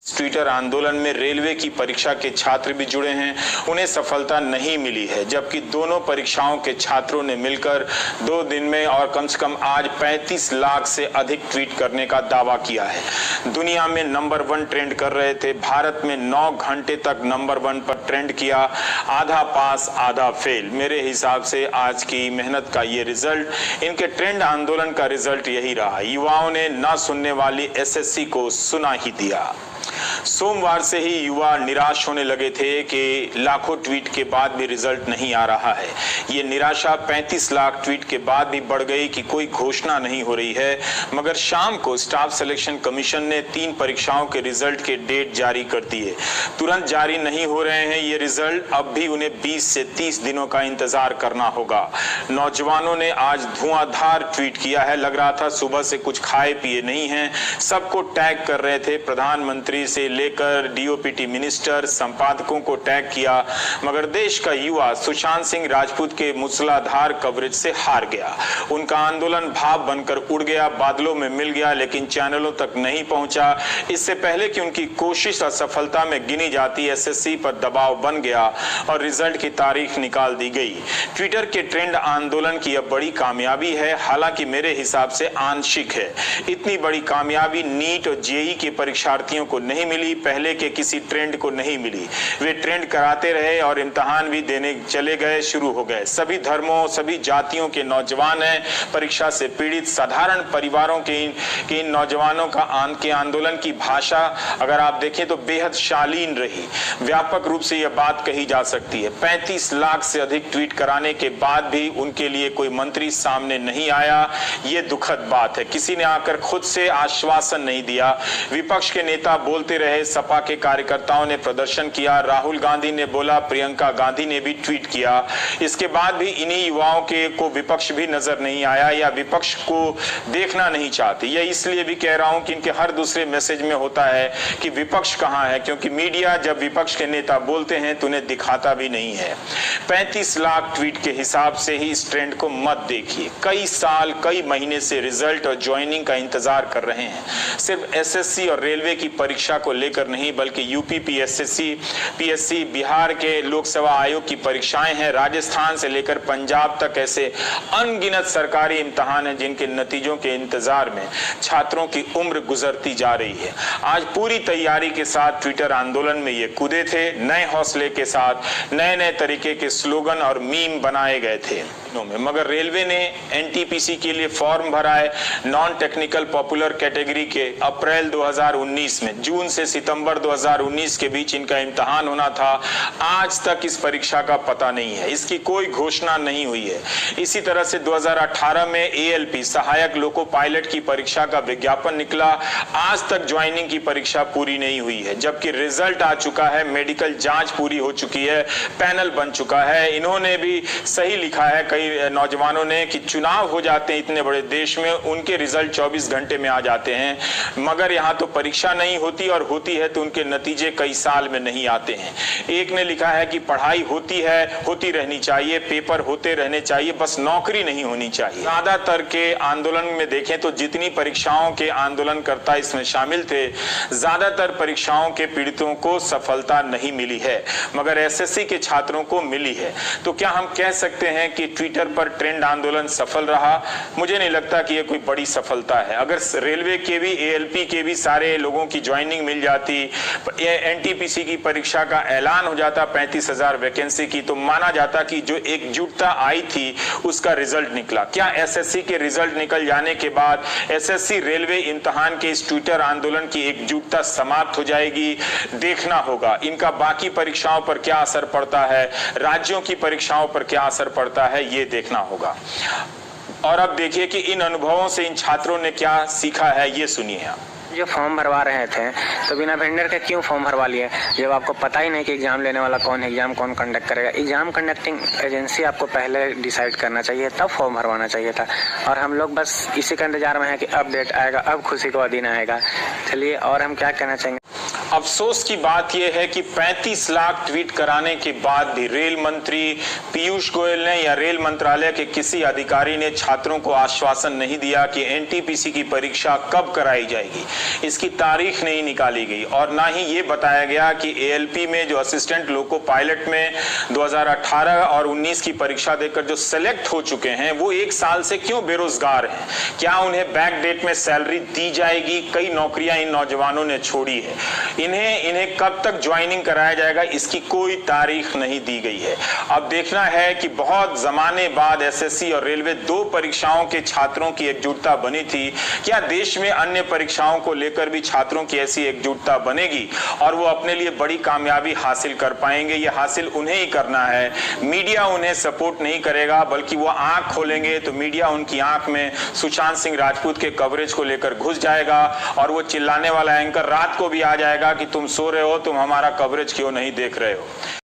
Twitter आंदोलन में railway की परीक्षा के छात्र भी जुड़े हैं। उन्हें सफलता नहीं मिली है, जबकि दोनों परीक्षाओं के छात्रों ने मिलकर 2 दिन में और कम से कम आज 35 लाख से अधिक ट्वीट करने का दावा किया है। दुनिया में नंबर 1 ट्रेंड कर रहे थे। भारत में 9 घंटे तक नंबर 1 पर ट्रेंड किया। आधा पास आधा फेल। मेरे हिसाब से आज की मेहनत का ये रिजल्ट, इनके ट्रेंड आंदोलन का रिजल्ट यही रहा। युवाओं ने न सुनने वाली एसएससी को सुना ही दिया। सोमवार से ही युवा निराश होने लगे थे कि लाखों ट्वीट के बाद भी रिजल्ट नहीं आ रहा है। ये निराशा 35 लाख ट्वीट के बाद भी बढ़ गई कि कोई घोषणा नहीं हो रही है। मगर शाम को स्टाफ सिलेक्शन कमीशन ने 3 परीक्षाओं के रिजल्ट के डेट जारी कर दिए। तुरंत जारी नहीं हो रहे हैं ये रिजल्ट। अब भी उन्हें 20 से 30 दिनों का इंतजार करना होगा। नौजवानों ने आज धुआंधार ट्वीट किया है। लग रहा था सुबह से कुछ खाए पिए नहीं हैं। सबको टैग कर रहे थे। प्रधानमंत्री से लेकर डीओपीटी मिनिस्टर, संपादकों को टैग किया। मगर देश का युवा सुशांत सिंह राजपूत के मूसलाधार कवरेज से हार गया। उनका आंदोलन भाप बनकर उड़ गया, बादलों में मिल गया, लेकिन चैनलों तक नहीं पहुंचा। इससे पहले कि उनकी कोशिश असफलता में गिनी जाती, एसएससी पर दबाव बन गया और रिजल्ट की तारीख निकाल दी गई। ट्विटर के ट्रेंड आंदोलन की यह बड़ी कामयाबी है, हालांकि मेरे हिसाब से आंशिक है। इतनी बड़ी कामयाबी नीट और जेईई के परीक्षार्थियों को नहीं मिली, पहले के किसी ट्रेंड को नहीं मिली। वे ट्रेंड कराते रहे और इम्तिहान भी देने चले गए, शुरू हो गए। सभी धर्मों, सभी जातियों के नौजवान हैं। परीक्षा से पीड़ित साधारण परिवारों के इन नौजवानों का आंदोलन की भाषा अगर आप देखें तो बेहद शालीन रही। व्यापक रूप से यह बात कही जा सकती है। 35 लाख से अधिक ट्वीट कराने के बाद भी उनके लिए कोई मंत्री सामने नहीं आया। ये दुखद बात है। किसी ने आकर खुद से आश्वासन नहीं दिया। विपक्ष के नेता बोलते रहे, सपा के कार्यकर्ताओं ने प्रदर्शन किया, राहुल गांधी ने बोला, प्रियंका गांधी ने भी ट्वीट किया। इसके बाद भी इन्हीं युवाओं को विपक्ष भी नजर नहीं आया या विपक्ष को देखना नहीं चाहते। यह इसलिए भी कह रहा हूं कि इनके हर दूसरे मैसेज में होता है कि विपक्ष कहां है, क्योंकि मीडिया जब विपक्ष के नेता बोलते हैं तो उन्हें दिखाता भी नहीं है। 35 लाख ट्वीट के हिसाब से ही इस ट्रेंड को मत देखिए। कई साल, कई महीने से रिजल्ट और ज्वाइनिंग का इंतजार कर रहे हैं। सिर्फ एसएससी और रेलवे की परीक्षा को लेकर नहीं, बल्कि यूपी पीएससी, बिहार के लोकसभा आयोग की परीक्षाएं हैं, राजस्थान से लेकर पंजाब तक ऐसे अनगिनत सरकारी इम्तिहान हैं जिनके नतीजों के इंतजार में छात्रों की उम्र गुजरती जा रही है। आज पूरी तैयारी के साथ ट्विटर आंदोलन में ये कूदे थे। नए हौसले के साथ नए नए तरीके के स्लोगन और मीम बनाए गए थे। मगर रेलवे ने एनटीपीसी के लिए फॉर्म भरा है, नॉन टेक्निकल पॉपुलर कैटेगरी के। अप्रैल 2019 में, जून से सितंबर 2019 के बीच इनका इम्तिहान होना था। आज तक इस परीक्षा का पता नहीं है, इसकी कोई घोषणा नहीं हुई है। इसी तरह से 2018 में एएलपी सहायक लोको पायलट की परीक्षा का विज्ञापन निकला। आज तक ज्वाइनिंग की परीक्षा पूरी नहीं हुई है, जबकि रिजल्ट आ चुका है, मेडिकल जांच पूरी हो चुकी है, पैनल बन चुका है। इन्होंने भी सही लिखा है कई नौजवानों ने कि चुनाव हो जाते हैं इतने बड़े देश में, उनके रिजल्ट 24 घंटे में आ जाते हैं, मगर यहाँ तो परीक्षा नहीं होती, और होती है तो उनके नतीजे कई साल में नहीं आते हैं। एक ने लिखा है कि पढ़ाई होती है, होती रहनी चाहिए, पेपर होते रहने चाहिए, बस नौकरी नहीं होनी चाहिए। ज्यादातर के आंदोलन में देखें तो जितनी परीक्षाओं के आंदोलनकर्ता इसमें शामिल थे, ज्यादातर परीक्षाओं के पीड़ितों को सफलता नहीं मिली है, मगर एसएससी के छात्रों को मिली है। तो क्या हम कह सकते हैं कि ट्विटर पर ट्रेंड आंदोलन सफल रहा? मुझे नहीं लगता कि यह कोई बड़ी सफलता है। अगर रेलवे के भी, एएलपी के भी सारे लोगों की ज्वाइनिंग मिल जाती, एनटीपीसी की परीक्षा का ऐलान हो जाता 35,000 वैकेंसी की, तो माना जाता कि जो एकजुटता आई थी उसका रिजल्ट निकला। क्या एसएससी के रिजल्ट निकल जाने के बाद एसएससी रेलवे इम्तिहान के इस ट्विटर आंदोलन की एकजुटता समाप्त हो जाएगी? देखना होगा। इनका बाकी परीक्षाओं पर क्या असर पड़ता है, राज्यों की परीक्षाओं पर क्या असर पड़ता है, ये देखना होगा। और अब देखिए कि इन अनुभवों से इन छात्रों ने क्या सीखा है, ये सुनिए आप। जो फॉर्म भरवा रहे थे तो बिना वेंडर के क्यों फॉर्म भरवा लिए, जब आपको पता ही नहीं कि एग्जाम लेने वाला कौन है, एग्जाम कौन कंडक्ट करेगा। एग्जाम कंडक्टिंग एजेंसी आपको पहले डिसाइड करना चाहिए, तब फॉर्म भरवाना चाहिए था। और हम लोग बस इसी का इंतजार में है कि अब डेट आएगा, अब खुशी का दिन आएगा। चलिए, और हम क्या कहना चाहेंगे। अफसोस की बात यह है कि 35 लाख ट्वीट कराने के बाद भी रेल मंत्री पीयूष गोयल ने या रेल मंत्रालय के किसी अधिकारी ने छात्रों को आश्वासन नहीं दिया कि एनटीपीसी की परीक्षा कब कराई जाएगी। इसकी तारीख नहीं निकाली गई और ना ही ये बताया गया कि एएलपी में जो असिस्टेंट लोको पायलट में 2018 और 19 की परीक्षा देकर जो सेलेक्ट हो चुके हैं वो 1 साल से क्यों बेरोजगार हैं। क्या उन्हें बैक डेट में सैलरी दी जाएगी? कई नौकरियां इन नौजवानों ने छोड़ी है। इन्हें कब तक ज्वाइनिंग कराया जाएगा इसकी कोई तारीख नहीं दी गई है। अब देखना है कि बहुत जमाने बाद एसएससी और रेलवे 2 परीक्षाओं के छात्रों की एकजुटता बनी थी, क्या देश में अन्य परीक्षाओं को लेकर भी छात्रों की ऐसी एकजुटता बनेगी और वो अपने लिए बड़ी कामयाबी हासिल कर पाएंगे? ये हासिल उन्हें ही करना है। मीडिया उन्हें सपोर्ट नहीं करेगा, बल्कि वो आंख खोलेंगे तो मीडिया उनकी आंख में सुशांत सिंह राजपूत के कवरेज को लेकर घुस जाएगा और वो चिल्लाने वाला एंकर रात को भी आ जाएगा कि तुम सो रहे हो, तुम हमारा कवरेज क्यों नहीं देख रहे हो।